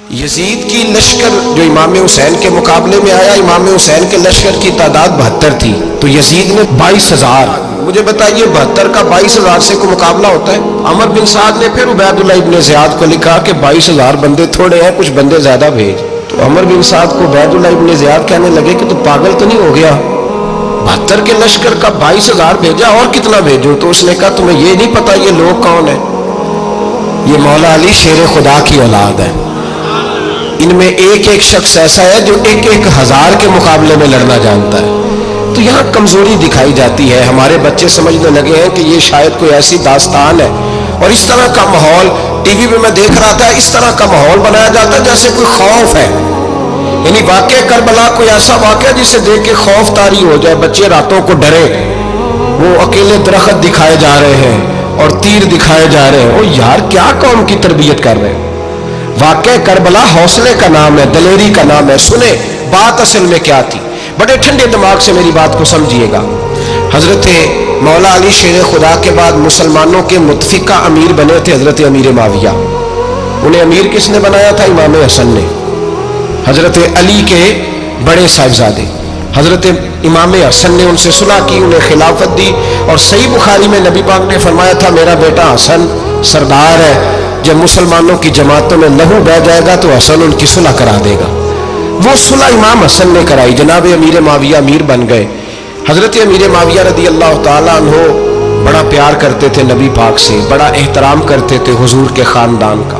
یزید کی لشکر جو امام حسین کے مقابلے میں آیا، امام حسین کے لشکر کی تعداد 72 تھی، تو یزید نے 22,000. مجھے بتائیے 72 کا 22,000 سے کوئی مقابلہ ہوتا ہے؟ عمر بن سعد نے پھر عبید اللہ ابن زیاد کو لکھا کہ 22,000 بندے تھوڑے ہیں، کچھ بندے زیادہ بھیج. تو عمر بن سعد کو عبید اللہ ابن زیاد کہنے لگے کہ تو پاگل تو نہیں ہو گیا، 72 کے لشکر کا 22,000 بھیجا، اور کتنا بھیجو؟ تو اس نے کہا تمہیں یہ نہیں پتا یہ لوگ کون ہیں؟ یہ مولا علی شیر خدا کی اولاد ہے. ان میں ایک ایک شخص ایسا ہے جو 1,000 کے مقابلے میں لڑنا جانتا ہے. تو یہاں کمزوری دکھائی جاتی ہے. ہمارے بچے سمجھنے لگے ہیں کہ یہ شاید کوئی ایسی داستان ہے، اور اس طرح کا ماحول ٹی وی میں دیکھ رہا تھا، اس طرح کا ماحول بنایا جاتا ہے جیسے کوئی خوف ہے. یعنی واقع کربلا کوئی ایسا واقعہ جسے دیکھ کے خوف طاری ہو جائے، بچے راتوں کو ڈرے. وہ اکیلے درخت دکھائے جا رہے ہیں اور تیر دکھائے جا رہے ہیں. او یار کیا قوم کی تربیت کر رہے ہیں؟ واقع کربلا حوصلے کا نام ہے، دلیری کا نام ہے. سنیں بات اصل میں کیا تھی، بڑے ٹھنڈے دماغ سے میری بات کو سمجھیے گا. حضرت مولا علی شیر خدا کے بعد مسلمانوں کے متفقہ امیر بنے تھے حضرت امیر معاویہ. انہیں امیر کس نے بنایا تھا؟ امام حسن نے. حضرت علی کے بڑے صاحبزادے حضرت امام حسن نے ان سے صلح کی، انہیں خلافت دی. اور صحیح بخاری میں نبی پاک نے فرمایا تھا میرا بیٹا حسن سردار ہے، جب مسلمانوں کی جماعتوں میں لہو بہ جائے گا تو حسن ان کی صلح کرا دے گا. وہ صلح امام حسن نے کرائی. جناب امیر معاویہ امیر بن گئے. حضرت امیر معاویہ رضی اللہ تعالیٰ عنہ بڑا پیار کرتے تھے نبی پاک سے، بڑا احترام کرتے تھے حضور کے خاندان کا.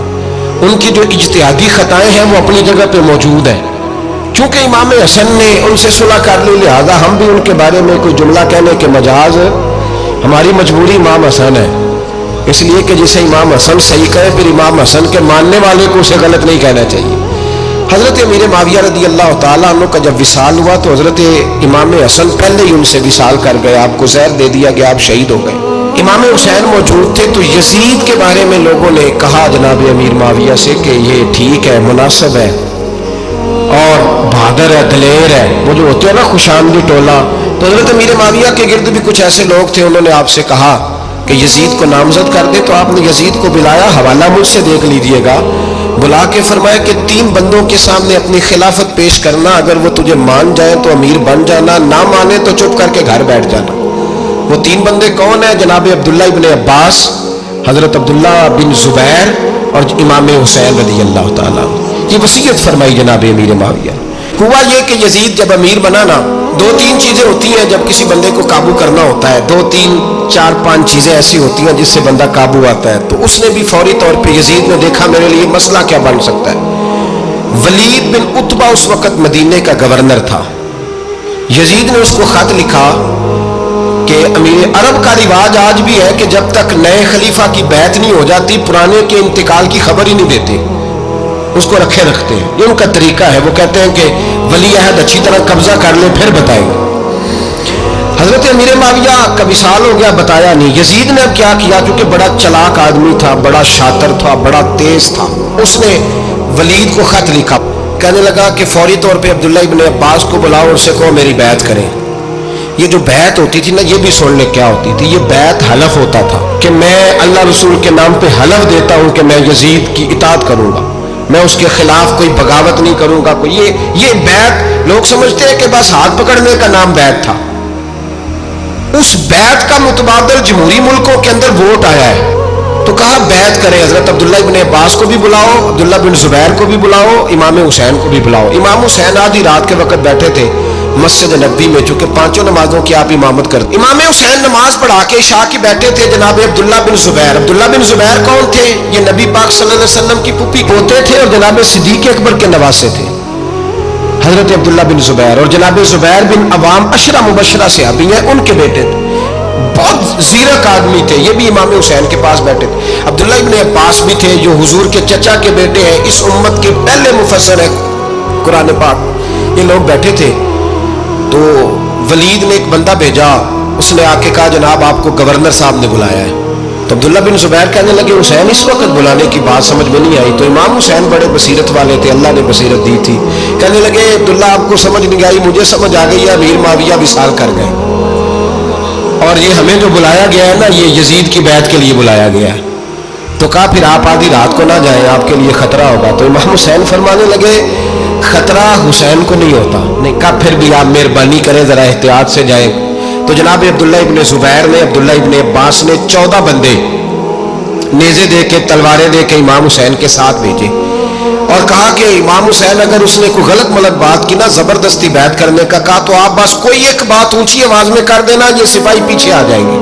ان کی جو اجتہادی خطائیں ہیں وہ اپنی جگہ پہ موجود ہیں. چونکہ امام حسن نے ان سے صلح کر لی، لہذا ہم بھی ان کے بارے میں کوئی جملہ کہنے کے مجاز، ہماری مجبوری امام حسن ہے. اس لیے کہ جسے امام حسن صحیح کہے پھر امام حسن کے ماننے والے کو اسے غلط نہیں کہنا چاہیے. حضرت امیر معاویہ رضی اللہ تعالیٰ عنہ کا جب وصال ہوا تو حضرت امام حسن پہلے ہی ان سے وصال کر گئے. آپ کو زہر دے دیا گیا، آپ شہید ہو گئے. امام حسین موجود تھے. تو یزید کے بارے میں لوگوں نے کہا جناب امیر معاویہ سے کہ یہ ٹھیک ہے، مناسب ہے اور بہادر ہے، دلیر ہے، وہ جو ہوتے ہیں نا خوش آمدی ٹولہ. تو حضرت امیر معاویہ کے گرد بھی کچھ ایسے لوگ تھے، انہوں نے آپ سے کہا کہ یزید کو نامزد کر دے. تو آپ نے یزید کو بلایا، حوالہ مجھ سے دیکھ لیجئے گا. بلا کے فرمایا کہ 3 بندوں کے سامنے اپنی خلافت پیش کرنا، اگر وہ تجھے مان جائیں تو امیر بن جانا، نہ مانے تو چپ کر کے گھر بیٹھ جانا. وہ 3 بندے کون ہیں؟ جناب عبداللہ ابن عباس، حضرت عبداللہ بن زبیر اور امام حسین رضی اللہ تعالیٰ. یہ وصیت فرمائی جناب امیر معاویہ. ہوا یہ کہ یزید جب امیر بنا نا، 2-3 چیزیں ہوتی ہیں جب کسی بندے کو قابو کرنا ہوتا ہے. 2-3-4-5 چیزیں ایسی ہوتی ہیں جس سے بندہ قابو آتا ہے. تو اس نے بھی فوری طور پہ یزید نے دیکھا میرے لیے مسئلہ کیا بن سکتا ہے. ولید بن عتبہ اس وقت مدینے کا گورنر تھا. یزید نے اس کو خط لکھا کہ امیر عرب کا رواج آج بھی ہے کہ جب تک نئے خلیفہ کی بیعت نہیں ہو جاتی پرانے کے انتقال کی خبر ہی نہیں دیتے، اس کو رکھے رکھتے ہیں. یہ ان کا طریقہ ہے. وہ کہتے ہیں کہ ولی عہد اچھی طرح قبضہ کر لے پھر بتائیں گے. حضرت امیر معاویہ کا وصال ہو گیا، بتایا نہیں. یزید نے اب کیا کیا، کیونکہ بڑا چلاک آدمی تھا، بڑا شاطر تھا، بڑا تیز تھا. اس نے ولید کو خط لکھا، کہنے لگا کہ فوری طور پہ عبداللہ ابن عباس کو بلاؤ اور سے کہو میری بیعت کریں. یہ جو بیعت ہوتی تھی نا، یہ بھی سن لے کیا ہوتی تھی. یہ بیعت حلف ہوتا تھا کہ میں اللہ رسول کے نام پہ حلف دیتا ہوں کہ میں یزید کی اطاعت کروں گا، میں اس کے خلاف کوئی بغاوت نہیں کروں گا. کوئی یہ بیعت لوگ سمجھتے ہیں کہ بس ہاتھ پکڑنے کا نام بیعت تھا. اس بیعت کا متبادل جمہوری ملکوں کے اندر ووٹ آیا ہے. تو کہا بیعت کریں. حضرت عبداللہ ابن عباس کو بھی بلاؤ، عبداللہ بن زبیر کو بھی بلاؤ، امام حسین کو بھی بلاؤ. امام حسین آدھی رات کے وقت بیٹھے تھے مسجد نبوی میں، چونکہ 5 نمازوں کی آپ امامت کرتے. امام حسین نماز پڑھا کے عشاء کی بیٹھے تھے. جناب عبداللہ بن زبیر، عبداللہ بن زبیر کون تھے؟ یہ نبی پاک صلی اللہ علیہ وسلم کی پھوپھی پوتے تھے اور جناب صدیق اکبر کے نواسے تھے. حضرت عبداللہ بن زبیر اور جناب زبیر بن عوام عشرہ مبشرہ صحابی ہیں، ان کے بیٹے تھے. بہت زیرک آدمی تھے. یہ بھی امام حسین کے پاس بیٹھے تھے. عبداللہ ابن عباس بھی تھے جو حضور کے چچا کے بیٹے ہیں، اس امت کے پہلے مفسر ہیں قرآن پاک. یہ لوگ بیٹھے تھے. تو ولید نے ایک بندہ بھیجا، اس نے آ کے کہا جناب آپ کو گورنر صاحب نے بلایا ہے. تو عبداللہ بن زبیر کہنے لگے حسین اس وقت بلانے کی بات سمجھ میں نہیں آئی. تو امام حسین بڑے بصیرت والے تھے، اللہ نے بصیرت دی تھی. کہنے لگے عبداللہ آپ کو سمجھ نہیں آئی، مجھے سمجھ آ گئی ہے، امیر معاویہ وصال کر گئے اور یہ ہمیں جو بلایا گیا ہے نا، یہ یزید کی بیعت کے لیے بلایا گیا ہے. تو کہا پھر آپ آدھی رات کو نہ جائیں، آپ کے لیے خطرہ ہوگا۔ تو امام حسین فرمانے لگے خطرہ حسین کو نہیں ہوتا۔ نہیں، کہا پھر بھی آپ مہربانی کریں ذرا احتیاط سے جائیں۔ تو جناب عبداللہ ابن زبیر نے، عبداللہ ابن عباس نے 14 بندے نیزے دے کے، تلواریں دے کے امام حسین کے ساتھ بھیجے اور کہا کہ امام حسین اگر اس نے کوئی غلط ملت بات کی نا، زبردستی بیعت کرنے کا کہا، تو آپ بس کوئی ایک بات اونچی آواز میں کر دینا، یہ سپاہی پیچھے آ جائیں گے۔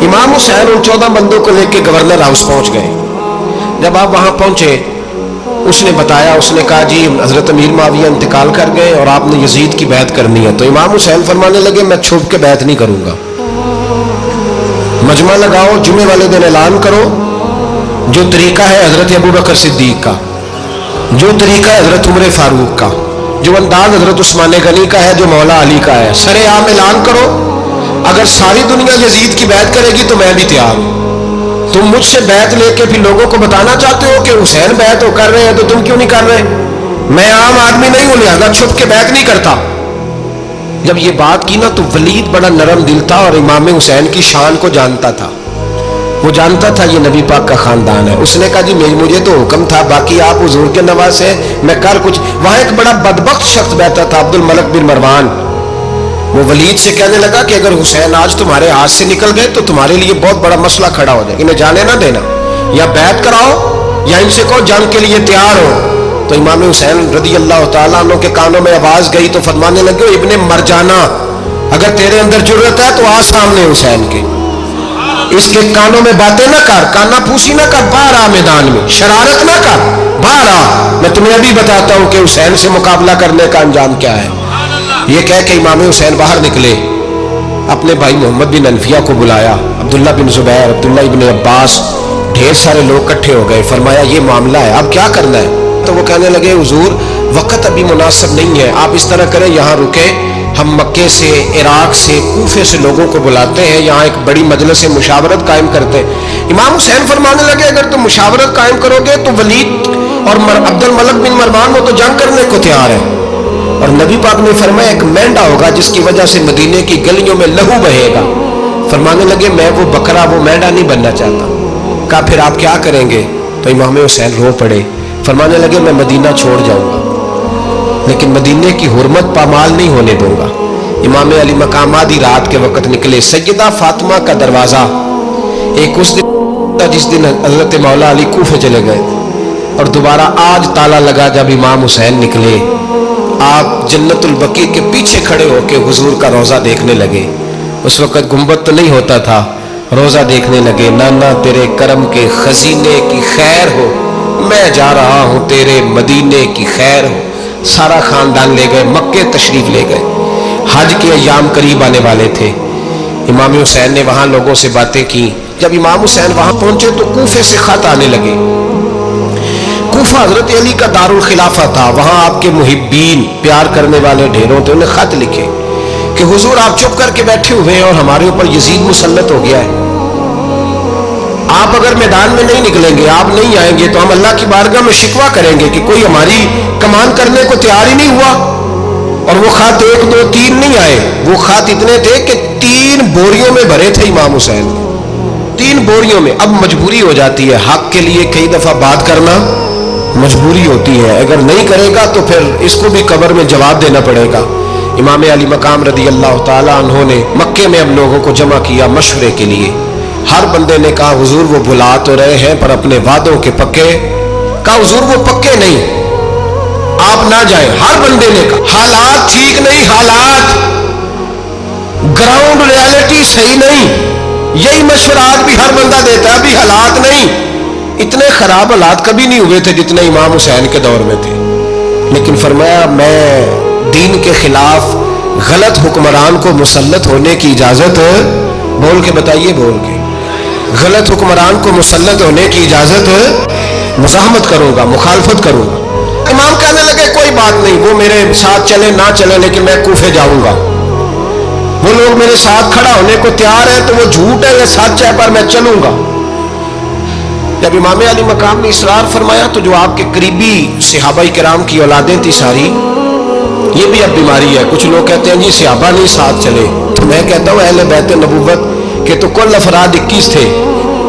امام حسین ان 14 بندوں کو لے کے گورنر ہاؤس پہنچ گئے۔ جب آپ وہاں پہنچے، اس نے بتایا، اس نے کہا جی حضرت امیر معاویہ انتقال کر گئے اور آپ نے یزید کی بیعت کرنی ہے۔ تو امام حسین فرمانے لگے میں چھپ کے بیعت نہیں کروں گا، مجمع لگاؤ، جمعے والے دن اعلان کرو، جو طریقہ ہے حضرت ابوبکر صدیق کا، جو طریقہ ہے حضرت عمر فاروق کا، جو انداز حضرت عثمان غنی کا ہے، جو مولا علی کا ہے، سرے عام اعلان کرو، اگر ساری دنیا یزید کی بیعت کرے گی تو میں بھی تیار ہوں۔ تم مجھ سے بیعت لے کے پھر لوگوں کو بتانا چاہتے ہو کہ حسین بیعت ہو کر رہے ہیں تو تم کیوں نہیں کر رہے؟ میں عام آدمی نہیں ہوں، لہذا چھپ کے بیعت نہیں کرتا۔ جب یہ بات کی نا تو ولید بڑا نرم دل تھا اور امام حسین کی شان کو جانتا تھا، وہ جانتا تھا یہ نبی پاک کا خاندان ہے۔ اس نے کہا جی مجھے تو حکم تھا، باقی آپ حضور کے نواز ہیں، میں کر کچھ۔ وہاں ایک بڑا بدبخت شخص بیٹھا تھا، عبد الملک بن مروان، وہ ولید سے کہنے لگا کہ اگر حسین آج تمہارے ہاتھ سے نکل گئے تو تمہارے لیے بہت بڑا مسئلہ کھڑا ہو جائے، انہیں جانے نہ دینا، یا بیعت کراؤ یا ان سے کہو جنگ کے لیے تیار ہو۔ تو امام حسین رضی اللہ تعالیٰ عنہ کے کانوں میں آواز گئی تو فرمانے لگے ابن مرجانہ، اگر تیرے اندر جرأت ہے تو آ سامنے حسین کے، اس کے کانوں میں باتیں نہ کر، کانا پوسی نہ کر، باہر آ میدان میں، شرارت نہ کر، باہر آ، میں تمہیں ابھی بتاتا ہوں کہ حسین سے مقابلہ کرنے کا انجام کیا ہے۔ یہ کہہ کہ امام حسین باہر نکلے، اپنے بھائی محمد بن انفیہ کو بلایا، عبداللہ بن زبیر، عبداللہ ابن عباس، ڈھیر سارے لوگ اکٹھے ہو گئے۔ فرمایا یہ معاملہ ہے، اب کیا کرنا ہے؟ تو وہ کہنے لگے حضور وقت ابھی مناسب نہیں ہے، آپ اس طرح کریں یہاں رکے، ہم مکے سے، عراق سے، کوفے سے لوگوں کو بلاتے ہیں، یہاں ایک بڑی مجلس مشاورت قائم کرتے ہیں۔ امام حسین فرمانے لگے اگر تم مشاورت قائم کرو گے تو ولید اور عبد الملک بن مروان وہ تو جنگ کرنے کو تیار ہے، اور نبی پاک نے فرمایا ایک مینڈا ہوگا جس کی وجہ سے مدینے کی گلیوں میں لہو بہے گا۔ فرمانے لگے میں وہ بکرا، وہ مینڈا نہیں بننا چاہتا۔ کہا پھر آپ کیا کریں گے؟ تو امام حسین رو پڑے، فرمانے لگے میں مدینہ چھوڑ جاؤں گا لیکن مدینے کی حرمت پامال نہیں ہونے دوں گا۔ امام علی مقام آدھی رات کے وقت نکلے، سیدہ فاطمہ کا دروازہ ایک اس دن جس دن حضرت مولا علی کوفے چلے گئے، اور دوبارہ آج تالا لگا جب امام حسین نکلے۔ آپ جنت البقیع کے پیچھے کھڑے ہو کے حضور کا روضہ دیکھنے لگے، اس وقت گنبد تو نہیں ہوتا تھا، روضہ دیکھنے لگے۔ نانا تیرے کرم کے خزینے کی خیر ہو، میں جا رہا ہوں تیرے مدینے کی خیر ہو۔ سارا خاندان لے گئے، مکے تشریف لے گئے، حج کے ایام قریب آنے والے تھے۔ امام حسین نے وہاں لوگوں سے باتیں کی۔ جب امام حسین وہاں پہنچے تو کوفے سے خط آنے لگے۔ کوفہ حضرت علی کا دارالخلافہ تھا، وہاں آپ کے محبین، پیار کرنے والے ڈھیروں تھے، انہیں خط لکھے کہ حضور آپ چپ کر کے بیٹھے ہوئے ہیں اور ہمارے اوپر یزید مسلط ہو گیا ہے، آپ اگر میدان میں نہیں نکلیں گے، آپ نہیں آئیں گے تو ہم اللہ کی بارگاہ میں شکوہ کریں گے کہ کوئی ہماری کمان کرنے کو تیار ہی نہیں ہوا۔ اور وہ خط 1 2 3 نہیں آئے، وہ خط اتنے تھے کہ 3 بوریوں میں بھرے تھے امام حسین، 3 بوریوں میں۔ اب مجبوری ہو جاتی ہے، حق کے لیے کئی دفعہ بات کرنا مجبوری ہوتی ہے، اگر نہیں کرے گا تو پھر اس کو بھی قبر میں جواب دینا پڑے گا۔ امام علی مقام رضی اللہ تعالیٰ عنہ نے مکے میں اب لوگوں کو جمع کیا مشورے کے لیے۔ ہر بندے نے کہا حضور وہ بلا تو رہے ہیں پر اپنے وعدوں کے پکے۔ کہا حضور وہ پکے نہیں، آپ نہ جائیں۔ ہر بندے نے کہا حالات ٹھیک نہیں، حالات گراؤنڈ ریالٹی صحیح نہیں، یہی مشورات بھی ہر بندہ دیتا ہے، ابھی حالات نہیں۔ اتنے خراب حالات کبھی نہیں ہوئے تھے جتنے امام حسین کے دور میں تھے، لیکن فرمایا میں دین کے خلاف غلط حکمران کو مسلط ہونے کی اجازت، بول کے بتائیے، بول کے، غلط حکمران کو مسلط ہونے کی اجازت، مزاحمت کروں گا، مخالفت کروں گا۔ امام کہنے لگے کوئی بات نہیں، وہ میرے ساتھ چلے نہ چلے لیکن میں کوفے جاؤں گا، وہ لوگ میرے ساتھ کھڑا ہونے کو تیار ہے تو وہ جھوٹ ہے یا سچ ہے پر میں چلوں گا۔ جب امام علی مقام نے اصرار فرمایا تو جو آپ کے قریبی صحابہ کرام کی اولادیں تھی ساری، یہ بھی اب بیماری ہے، کچھ لوگ کہتے ہیں جی صحابہ نہیں ساتھ چلے، تو میں کہتا ہوں اہل بیت نبوت کے تو کل افراد 21 تھے،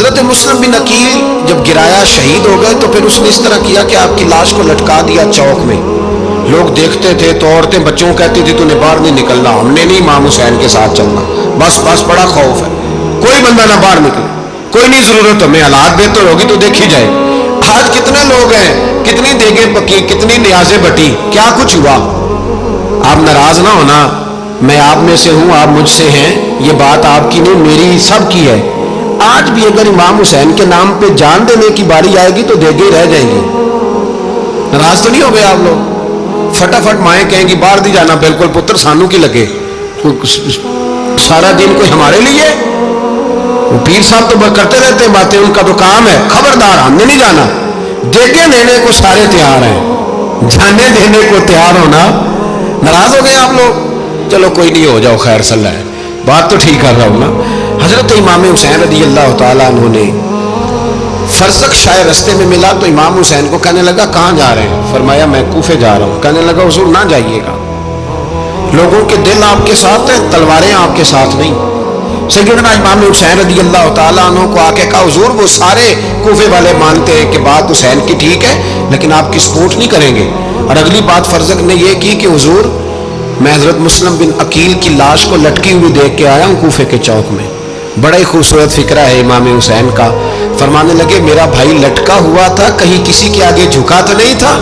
حضرت مسلم بن عقیل جب گرایا شہید ہو گئے تو پھر اس نے اس طرح کیا کہ آپ کی لاش کو لٹکا دیا چوک میں. لوگ دیکھتے تھے تو عورتیں بچوں کہتی تھی تو نے باہر نہیں نکلنا, ہم نے نہیں امام حسین کے ساتھ چلنا, بس بڑا خوف ہے, کوئی بندہ نہ باہر نکلے, کوئی نہیں ضرورت, ہمیں حالات بہتر ہوگی تو دیکھی جائے. آج کتنے لوگ ہیں, کتنی دیگیں پکی, کتنی نیازیں بٹی, کیا کچھ ہوا. آپ ناراض نہ ہونا, میں آپ میں سے ہوں, آپ مجھ سے ہیں, یہ بات آپ کی نہیں میری سب کی ہے. آج بھی اگر امام حسین کے نام پہ جان دینے کی باری آئے گی تو دیگیں رہ جائیں گی. ناراض تو نہیں ہو گئے آپ لوگ؟ فٹافٹ مائیں کہیں گی باہر دی جانا, بالکل پتر سانو کی لگے, سارا دن کوئی ہمارے لیے. وہ پیر صاحب تو کرتے رہتے ہیں باتیں, ان کا تو کام ہے. خبردار, ہم نے نہیں جانا. دیگیں دینے کو سارے تیار ہیں, جانے دینے کو تیار ہونا. ناراض ہو گئے آپ لوگ؟ چلو کوئی نہیں, ہو جاؤ, خیر صلی اللہ ہے, بات تو ٹھیک کر رہا ہوں نا. حضرت امام حسین رضی اللہ تعالیٰ عنہ نے فرزق شاہ رستے میں ملا تو امام حسین کو کہنے لگا کہاں جا رہے ہیں؟ فرمایا میں کوفے جا رہا ہوں. کہنے لگا حضور نہ جائیے گا, لوگوں کے دل آپ کے ساتھ ہیں, تلواریں آپ کے ساتھ نہیں. سیدنا امام حسین رضی اللہ تعالیٰ عنہ کو آ کے کہا حضور وہ سارے کوفے والے مانتے ہیں کہ بات حسین کی ٹھیک ہے لیکن آپ کی سپورٹ نہیں کریں گے. اور اگلی بات فرزق نے یہ کی کہ حضور میں حضرت مسلم بن عقیل کی لاش کو لٹکی ہوئی دیکھ کے آیا ہوں کوفے کے چوک میں. بڑا ہی خوبصورت فکرہ ہے امام حسین کا. فرمانے لگے میرا بھائی لٹکا ہوا تھا, کہیں کسی کے آگے جھکا تو نہیں تھا؟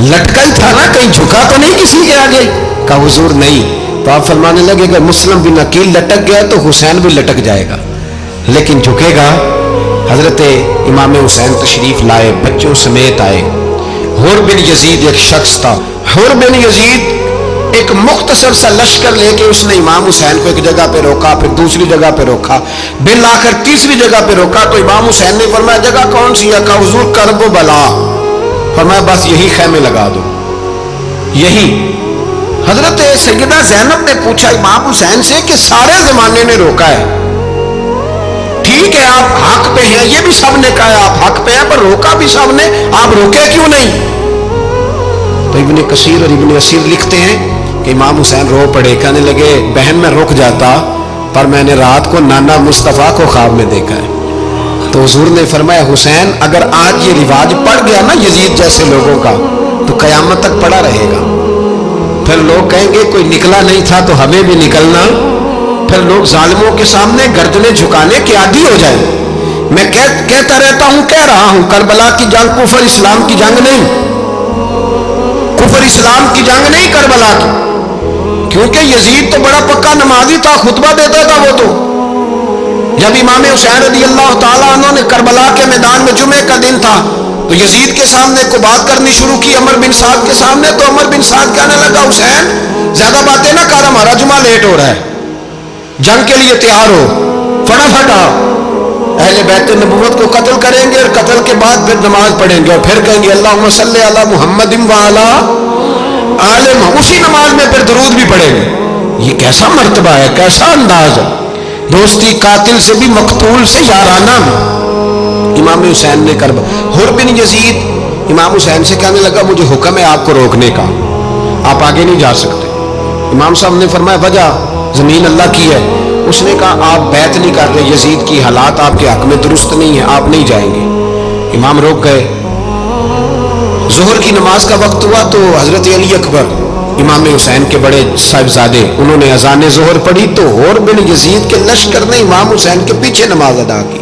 لٹکا ہی تھا نا, کہیں جھکا تو نہیں کسی کے آگے؟ کہا حضور نہیں. تو آپ فرمانے لگے اگر مسلم بن عقیل لٹک گیا تو حسین بھی لٹک جائے گا, لیکن جھکے گا. حضرت امام حسین تشریف لائے, بچوں سمیت آئے. حر بن یزید ایک شخص تھا. حر بن یزید ایک مختصر سا لشکر لے کے اس نے امام حسین کو ایک جگہ پہ روکا, پھر دوسری جگہ پہ روکا, بالآخر تیسری جگہ پہ روکا. تو امام حسین نے فرمایا جگہ کون سی ہے؟ کہا حضور کرب و بلا. فرمایا بس یہی خیمے لگا دو, یہی. حضرت سیدہ زینب نے پوچھا امام حسین سے کہ سارے زمانے نے روکا ہے, ٹھیک ہے آپ حق پہ ہیں, یہ بھی سب نے کہا آپ حق پہ ہیں, پر روکا بھی سب نے, آپ روکے کیوں نہیں؟ تو ابن کثیر اور ابن اسیر لکھتے ہیں کہ امام حسین رو پڑے, کہنے لگے بہن میں رک جاتا پر میں نے رات کو نانا مصطفیٰ کو خواب میں دیکھا ہے. تو حضور نے فرمایا حسین اگر آج یہ رواج پڑ گیا نا یزید جیسے لوگوں کا تو قیامت تک پڑا رہے گا. پھر لوگ کہیں گے کوئی نکلا نہیں تھا تو ہمیں بھی نکلنا. پھر لوگ ظالموں کے سامنے گردنیں جھکانے کے عادی ہو جائیں. میں کہتا رہتا ہوں, کہہ رہا ہوں, کربلا کی جنگ کفر اسلام کی جنگ نہیں, کفر اسلام کی جنگ نہیں کربلا کی, کیونکہ یزید تو بڑا پکا نمازی تھا, خطبہ دیتا تھا. وہ تو جب امام حسین رضی اللہ تعالیٰ عنہ نے کربلا کے میدان میں جمعے کا دن تھا تو یزید کے سامنے کو بات کرنی شروع کی, عمر بن سعد کے سامنے. تو عمر بن سعد کہنے لگا حسین زیادہ باتیں نہ کر, ہمارا جمعہ لیٹ ہو رہا ہے, جنگ کے لیے تیار ہو, فٹافٹ آؤ. اہل بیت نبوت کو قتل کریں گے اور قتل کے بعد پھر نماز پڑھیں گے اور پھر کہیں گے اللہم صلی علی محمد وعلی آل محمد, اسی نماز میں پھر درود بھی پڑھیں گے. یہ کیسا مرتبہ ہے, کیسا انداز ہے, دوستی قاتل سے بھی مقتول سے یارانہ. امام حسین نے کرب. حر بن یزید امام حسین سے کہنے لگا مجھے حکم ہے آپ کو روکنے کا, آپ آگے نہیں جا سکتے. امام صاحب نے فرمایا وجہ زمین اللہ کی ہے. اس نے کہا آپ بیعت نہیں کر رہے, یزید کی حالات آپ کے حق میں درست نہیں ہیں, آپ نہیں جائیں گے. امام روک گئے. ظہر کی نماز کا وقت ہوا تو حضرت علی اکبر امام حسین کے بڑے صاحبزادے انہوں نے اذان ظہر پڑھی تو حر بن یزید کے لشکر نے امام حسین کے پیچھے نماز ادا کی.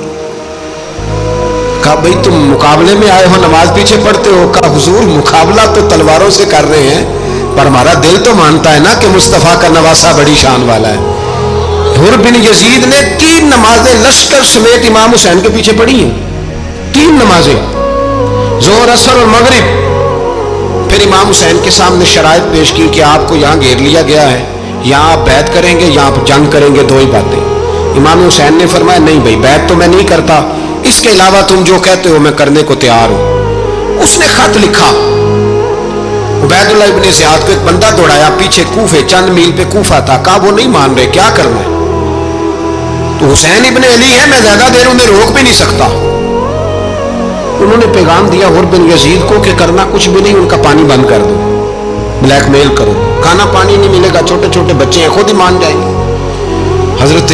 کہا بھئی تم مقابلے میں آئے ہو, نماز پیچھے پڑھتے ہو؟ کہا حضور مقابلہ تو تلواروں سے کر رہے ہیں پر ہمارا دل تو مانتا ہے نا کہ مصطفیٰ کا نواسہ بڑی شان والا ہے. حر بن یزید نے 3 نمازیں لشکر سمیت امام حسین کے پیچھے پڑھی ہیں, 3 نمازیں, ظہر اثر اور مغرب. پھر امام حسین کے سامنے شرائط پیش کی کہ آپ کو یہاں گھیر لیا گیا ہے, یہاں آپ بیعت کریں گے یا آپ جنگ کریں گے, 2 ہی باتیں. امام حسین نے فرمایا نہیں بھائی بیعت تو میں نہیں کرتا, اس کے علاوہ تم جو کہتے ہو میں کرنے کو تیار ہوں. اس نے خط لکھا, عبید اللہ ابن زیاد کو ایک بندہ دوڑایا پیچھے, کوفے چند میل پہ کوفہ تھا. کہا وہ نہیں مان رہے, کیا کرنا ہے؟ تو حسین ابن علی ہے, میں زیادہ دیر انہیں روک بھی نہیں سکتا. انہوں نے پیغام دیا حر بن یزید کو کہ کرنا کچھ بھی نہیں, ان کا پانی بند کر دو, بلیک میل کرو, کھانا پانی نہیں ملے گا, چھوٹے چھوٹے بچے ہیں, خود ہی مان جائیں گے. حضرت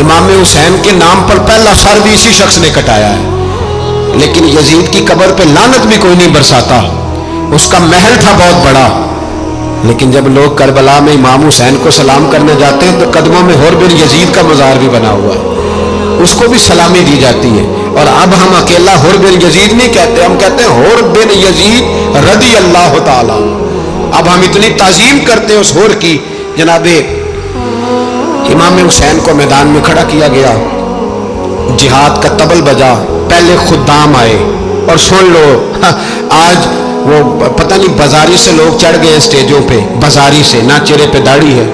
امام حسین کے نام پر پہلا سر بھی اسی شخص نے کٹایا ہے، لیکن یزید کی قبر پہ لعنت بھی کوئی نہیں برساتا. اس کا محل تھا بہت بڑا، لیکن جب لوگ کربلا میں امام حسین کو سلام کرنے جاتے ہیں تو قدموں میں حر بن یزید کا مزار بھی بنا ہوا ہے، اس کو بھی سلامی دی جاتی ہے. اور اب ہم اکیلا حر بن یزید نہیں کہتے، ہم کہتے ہیں حر بن یزید رضی اللہ تعالی. اب ہم اتنی تعظیم کرتے ہیں اس حر کی. جناب امام حسین کو میدان میں کھڑا کیا گیا، جہاد کا طبل بجا، پہلے خدام آئے. اور سن لو آج وہ پتہ نہیں بازاری سے لوگ چڑھ گئے اسٹیجوں پہ، بازاری سے، نہ چہرے پہ داڑھی ہے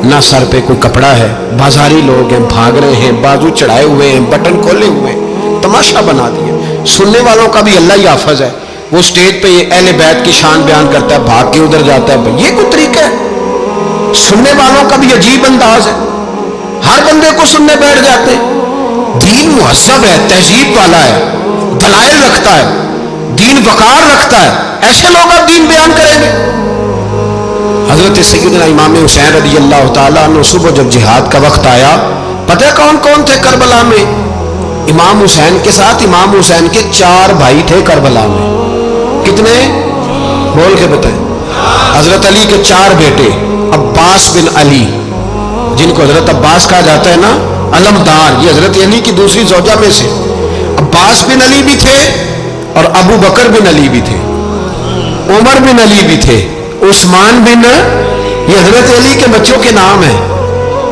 نہ سر پہ کوئی کپڑا ہے، بازاری لوگ ہیں، بھاگ رہے ہیں، بازو چڑھائے ہوئے ہیں، بٹن کھولے ہوئے ہیں، تماشا بنا دیا. سننے والوں کا بھی اللہ ہی حافظ ہے. وہ اسٹیج پہ یہ اہل بیت کی شان بیان کرتا ہے، بھاگ کے ادھر جاتا ہے. یہ کوئی طریقہ ہے؟ سننے والوں کا بھی عجیب انداز ہے، ہر بندے کو سننے بیٹھ جاتے ہیں. دین مہذب ہے، تہذیب والا ہے، دلائل رکھتا ہے، دین وقار رکھتا ہے. ایسے لوگ اب دین بیان کریں گے؟ حضرت سیدنا امام حسین رضی اللہ تعالیٰ عنہ صبح جب جہاد کا وقت آیا، پتہ ہے کون کون تھے کربلا میں؟ امام حسین کے ساتھ امام حسین کے 4 بھائی تھے کربلا میں. کتنے؟ بول کے بتائیں. حضرت علی کے 4 بیٹے، عباس بن علی، جن کو حضرت عباس کہا جاتا ہے نا، علمدار، یہ حضرت علی کی دوسری زوجہ میں سے. عباس بن علی بھی تھے اور ابو بکر بن علی بھی تھے، عمر بن علی بھی تھے، عثمان بن، یہ حضرت علی کے بچوں کے نام ہیں.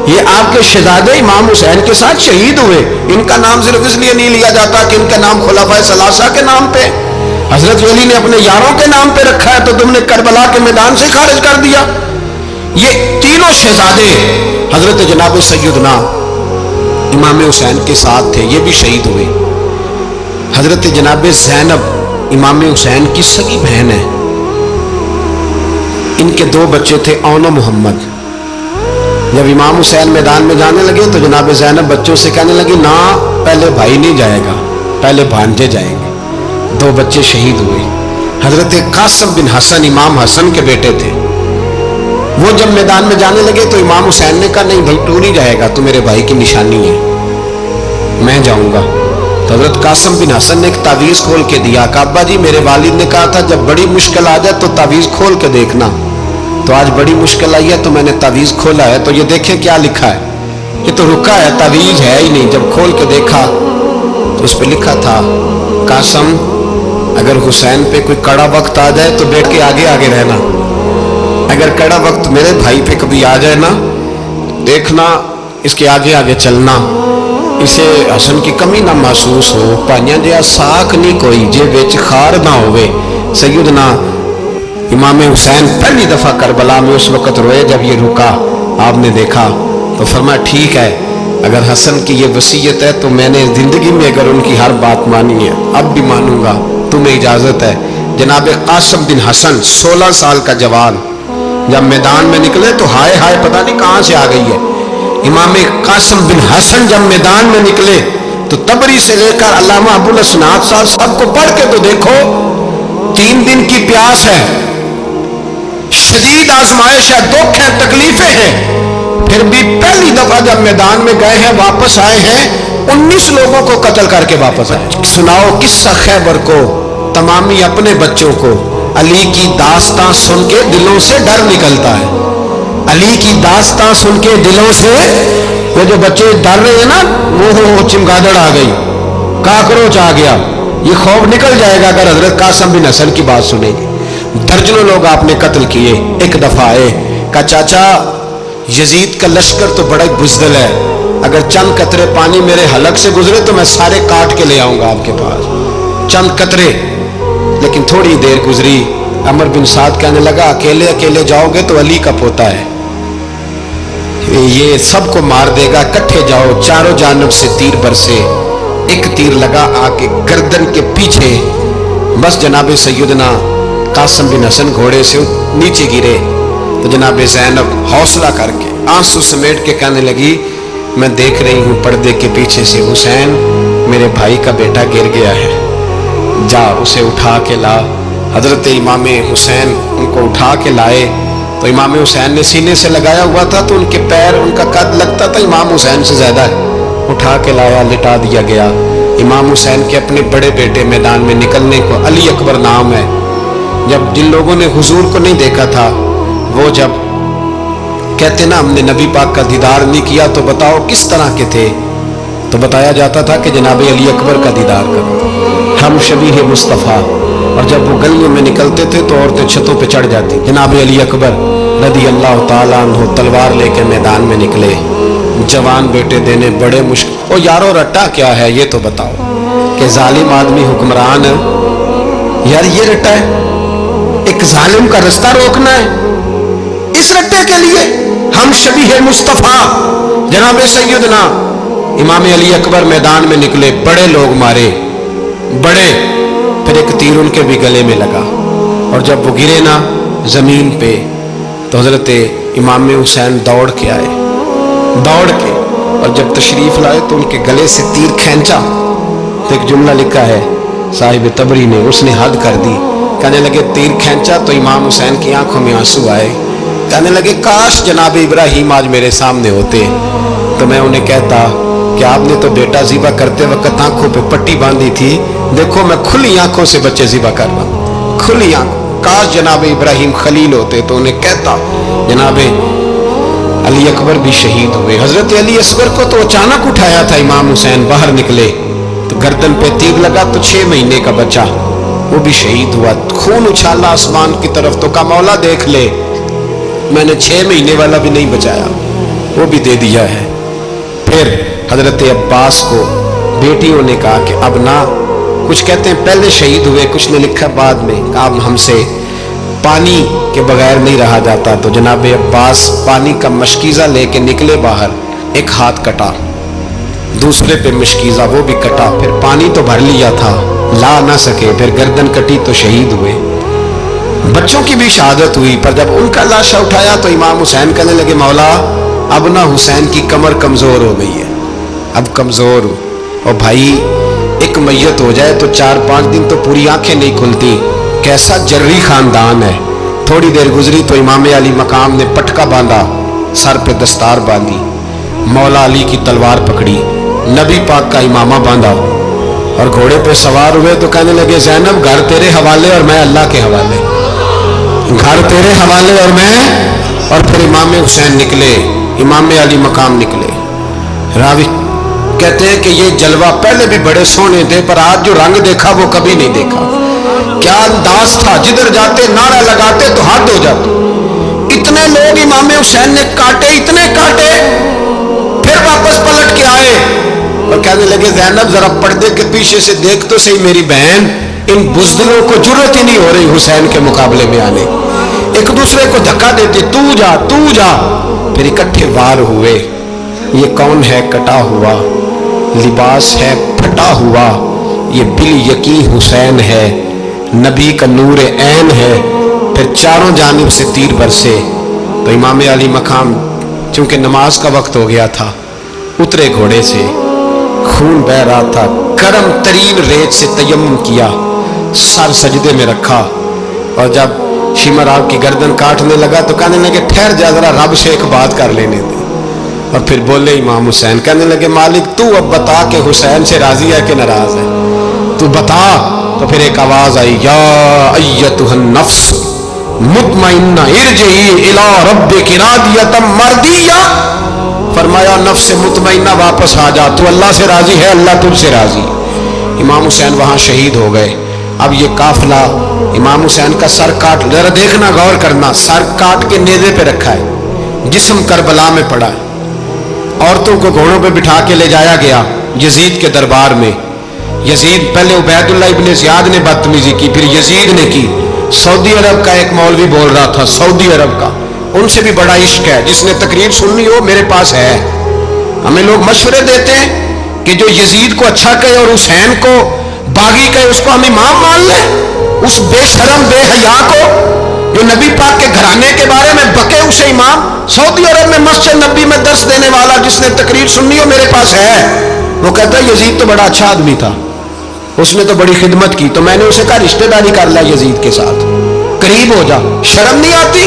یہ آپ کے شہزادے امام حسین کے ساتھ شہید ہوئے. ان کا نام صرف اس لیے نہیں لیا جاتا کہ ان کا نام خلفائے ثلاثہ کے نام پہ، حضرت علی نے اپنے یاروں کے نام پہ رکھا ہے تو تم نے کربلا کے میدان سے خارج کر دیا. یہ تینوں شہزادے حضرت جناب سیدنا امام حسین کے ساتھ تھے، یہ بھی شہید ہوئے. حضرت جناب زینب امام حسین کی سگی بہن ہے، ان کے 2 بچے تھے، اون و محمد. جب امام حسین میدان میں جانے لگے تو جناب زینب بچوں سے کہنے لگی، نہ پہلے بھائی نہیں جائے گا، پہلے بھانجے جائیں گے. 2 بچے شہید ہوئے. حضرت قاسم بن حسن امام حسن کے بیٹے تھے. وہ جب میدان میں جانے لگے تو امام حسین نے کہا، نہیں بھائی تو نہیں جائے گا، تو میرے بھائی کی نشانی ہے، میں جاؤں گا. تو حضرت قاسم بن حسن نے ایک تعویذ کھول کے دیا کہ ابا جی میرے والد نے کہا تھا جب بڑی مشکل آ جائے تو تعویذ کھول کے دیکھنا. تو آج بڑی مشکل آئی ہے تو میں نے تعویذ کھولا ہے، تو یہ دیکھیں کیا لکھا ہے. یہ تو رکا ہے، تعویذ ہے ہی نہیں. جب کھول کے دیکھا تو اس پہ لکھا تھا، قاسم اگر حسین پہ کوئی کڑا وقت آ جائے تو بیٹھ کے آگے آگے رہنا، اگر کڑا وقت میرے بھائی پہ کبھی آ جائے نا، دیکھنا اس کے آگے آگے چلنا، اسے حسن کی کمی نہ محسوس ہو. پائیاں جہاں ساکھ نہیں کوئی جے وچ خار نہ ہوئے. سیدنا امام حسین پہلی دفعہ کربلا میں اس وقت روئے جب یہ رکا. آپ نے دیکھا تو فرمایا ٹھیک ہے، اگر حسن کی یہ وصیت ہے تو میں نے زندگی میں اگر ان کی ہر بات مانی ہے اب بھی مانوں گا، تمہیں اجازت ہے. جناب قاسم بن حسن 16 سال کا جوان جب میدان میں نکلے تو ہائے ہائے پتہ نہیں کہاں سے آ گئی ہے. امام قاسم بن حسن جب میدان میں نکلے تو تبری سے لے کر علامہ ابو الاسناد صاحب سب کو پڑھ کے تو دیکھو. 3 دن کی پیاس ہے، شدید آزمائش ہے، دکھ ہے، تکلیفیں ہیں، پھر بھی پہلی دفعہ جب میدان میں گئے ہیں واپس آئے ہیں 19 لوگوں کو قتل کر کے واپس آئے. سناؤ قصہ خیبر کو، تمامی اپنے بچوں کو. علی کی داستان سن کے دلوں سے ڈر نکلتا ہے. علی کی داستان سن کے دلوں سے وہ جو بچے ڈر رہے ہیں نا، وہ چمگادڑ آ گئی، کاکروچ آ گیا، یہ خوف نکل جائے گا اگر حضرت قاسم بن حسن کی بات سنیں گے. درجنوں لوگ آپ نے قتل کیے. ایک دفعہ آئے کہا چاچا یزید کا لشکر تو بڑا بزدل ہے، اگر چند قطرے پانی میرے حلق سے گزرے تو میں سارے کاٹ کے لے آؤں گا آپ کے پاس. چند قطرے. لیکن تھوڑی دیر گزری، عمر بن سعد کہنے لگا اکیلے اکیلے جاؤ گے تو علی کا پوتا ہے، یہ سب کو مار دے گا، کٹھے جاؤ. چاروں جانب سے تیر برسے. ایک تیر لگا آ کے گردن کے پیچھے، بس جناب سیدنا قاسم بن حسن گھوڑے سے نیچے گرے. تو جناب زینب حوصلہ کر کے آنسو سمیٹ کے کہنے لگی میں دیکھ رہی ہوں پردے کے پیچھے سے حسین میرے بھائی کا بیٹا گر گیا ہے، جا اسے اٹھا کے لا. حضرت امام حسین ان کو اٹھا کے لائے تو امام حسین نے سینے سے لگایا ہوا تھا تو ان کے پیر، ان کا قد لگتا تھا امام حسین سے زیادہ ہے، اٹھا کے لایا، لٹا دیا گیا۔ امام حسین کے اپنے بڑے بیٹے میدان میں نکلنے کو، علی اکبر نام ہے، جب جن لوگوں نے حضور کو نہیں دیکھا تھا وہ جب کہتے نا ہم نے نبی پاک کا دیدار نہیں کیا تو بتاؤ کس طرح کے تھے، تو بتایا جاتا تھا کہ جناب علی اکبر کا دیدار کرو، ہم شبیہ مصطفیٰ۔ اور جب وہ گلیوں میں نکلتے تھے تو عورتیں چھتوں پہ چڑھ جاتی۔ جناب علی اکبر رضی اللہ تعالیٰ عنہ تلوار لے کے میدان میں نکلے، جوان بیٹے دینے بڑے مشکل۔ او یارو رٹا کیا ہے یہ تو بتاؤ، کہ ظالم آدمی حکمران ہے یار، یہ رٹا ہے، ایک ظالم کا رستہ روکنا ہے، اس رٹے کے لیے ہم شبیہ مصطفیٰ جناب سیدنا امام علی اکبر میدان میں نکلے، بڑے لوگ مارے، بڑے، پھر ایک تیر ان کے بھی گلے میں لگا، اور جب وہ گرے نا زمین پہ تو حضرت امام حسین دوڑ کے آئے، دوڑ کے، اور جب تشریف لائے تو ان کے گلے سے تیر کھینچا تو ایک جملہ لکھا ہے صاحب تبری نے، اس نے حد کر دی، کہنے لگے تیر کھینچا تو امام حسین کی آنکھوں میں آنسو آئے، کہنے لگے کاش جناب ابراہیم آج میرے سامنے ہوتے تو میں انہیں کہتا کہ آپ نے تو بیٹا ذبح کرتے وقت آنکھوں پہ پٹی باندھی تھی، دیکھو میں کھلی آنکھوں سے بچے ذبح کر رہا ہوں، کھلی آنکھوں، کاش جناب ابراہیم خلیل ہوتے تو انہیں کہتا۔ جناب علی اکبر بھی شہید ہوئے۔ حضرت علی اصغر کو تو اچانک اٹھایا تھا امام حسین، باہر نکلے تو گردن پہ تیر لگا تو 6 مہینے کا بچہ وہ بھی شہید ہوا، خون اچھالا آسمان کی طرف تو کہا مولا دیکھ لے میں نے 6 مہینے والا بھی نہیں بچایا، وہ بھی دے دیا ہے۔ پھر حضرت عباس کو بیٹیوں نے کہا کہ اب نہ، کچھ کہتے ہیں پہلے شہید ہوئے، کچھ نے لکھا بعد میں، اب ہم سے پانی کے بغیر نہیں رہا جاتا، تو جناب عباس پانی کا مشکیزہ لے کے نکلے باہر، ایک ہاتھ کٹا، دوسرے پہ مشکیزہ وہ بھی کٹا، پھر پانی تو بھر لیا تھا لا نہ سکے، پھر گردن کٹی تو شہید ہوئے۔ بچوں کی بھی شہادت ہوئی، پر جب ان کا لاشا اٹھایا تو امام حسین کہنے لگے مولا اب نہ حسین کی کمر کمزور ہو گئی ہے، اب کمزور ہو، اور بھائی ایک میت ہو جائے تو 4-5 دن تو پوری آنکھیں نہیں کھلتی، کیسا جری خاندان ہے۔ تھوڑی دیر گزری تو امام علی مقام نے پٹکا باندھا، سر پہ دستار باندھی، مولا علی کی تلوار پکڑی، نبی پاک کا امامہ باندھا اور گھوڑے پہ سوار ہوئے تو کہنے لگے زینب گھر تیرے حوالے اور میں اللہ کے حوالے، گھر تیرے حوالے اور میں، اور پھر امام حسین نکلے، امام علی مقام نکلے۔ راوی کہتے ہیں کہ یہ جلوہ پہلے بھی بڑے سونے تھے پر آج جو رنگ دیکھا وہ کبھی نہیں دیکھا، کیا انداز تھا، جدھر جاتے نعرہ لگاتے تو حد ہو جاتے، اتنے لوگ امام حسین نے کاٹے، اتنے کاٹے، پھر واپس پلٹ کے آئے اور کہنے لگے زینب ذرا پردے کے پیچھے سے دیکھ تو صحیح میری بہن، ان بزدلوں کو جرت ہی نہیں ہو رہی حسین کے مقابلے میں آنے، ایک دوسرے کو دھکا دیتے، تو جا تو جا، پھر اکٹھے وار ہوئے۔ یہ کون ہے کٹا ہوا، لباس ہے پھٹا ہوا، یہ بال یقین حسین ہے، نبی کا نور عین ہے۔ پھر چاروں جانب سے تیر برسے تو امام علی مقام چونکہ نماز کا وقت ہو گیا تھا، اترے گھوڑے سے، خون بہ رہا تھا، گرم ترین ریت سے تیمم کیا، سر سجدے میں رکھا، اور جب شمر آپ کی گردن کاٹنے لگا تو کہنے لگے ٹھہر جا ذرا رب سے ایک بات کر لینے دے، اور پھر بولے امام حسین، کہنے لگے مالک تو اب بتا کہ حسین سے راضی ہے کہ ناراض ہے، تو بتا۔ تو پھر ایک آواز آئی، یا ایتھا النفس مطمئنہ ارجعی الی ربک راضیۃ مرضیہ، فرمایا نفس مطمئنہ واپس آ جا، تو اللہ سے راضی ہے، اللہ تجھ سے راضی۔ امام حسین وہاں شہید ہو گئے۔ اب یہ قافلہ امام حسین کا سر کاٹ، ذرا دیکھنا غور کرنا، سر کاٹ کے نیزے پہ رکھا ہے، جسم کربلا میں پڑا ہے، عورتوں کو گھوڑوں پہ بٹھا کے لے جایا گیا یزید کے دربار میں۔ یزید پہلے عبید اللہ ابن زیاد نے بدتمیزی کی، پھر یزید نے کی۔ سعودی عرب کا ایک مولوی بول رہا تھا، سعودی عرب کا، ان سے بھی بڑا عشق ہے، جس نے تقریر سننی ہو میرے پاس ہے۔ ہمیں لوگ مشورے دیتے ہیں کہ جو یزید کو اچھا کہے اور حسین کو باغی کہے اس کو ہم امام مان لیں، اس بے شرم بے حیا کو جو نبی پاک کے گھرانے کے بارے میں بکے اسے امام۔ سعودی عرب میں مسجد نبی میں درس دینے والا جس نے تقریر سننی ہو میرے پاس ہے، وہ کہتا ہے یزید تو بڑا اچھا آدمی تھا، اس نے تو بڑی خدمت کی، تو میں نے اسے کہا رشتہ داری کر لیا یزید کے ساتھ، قریب ہو جا، شرم نہیں آتی؟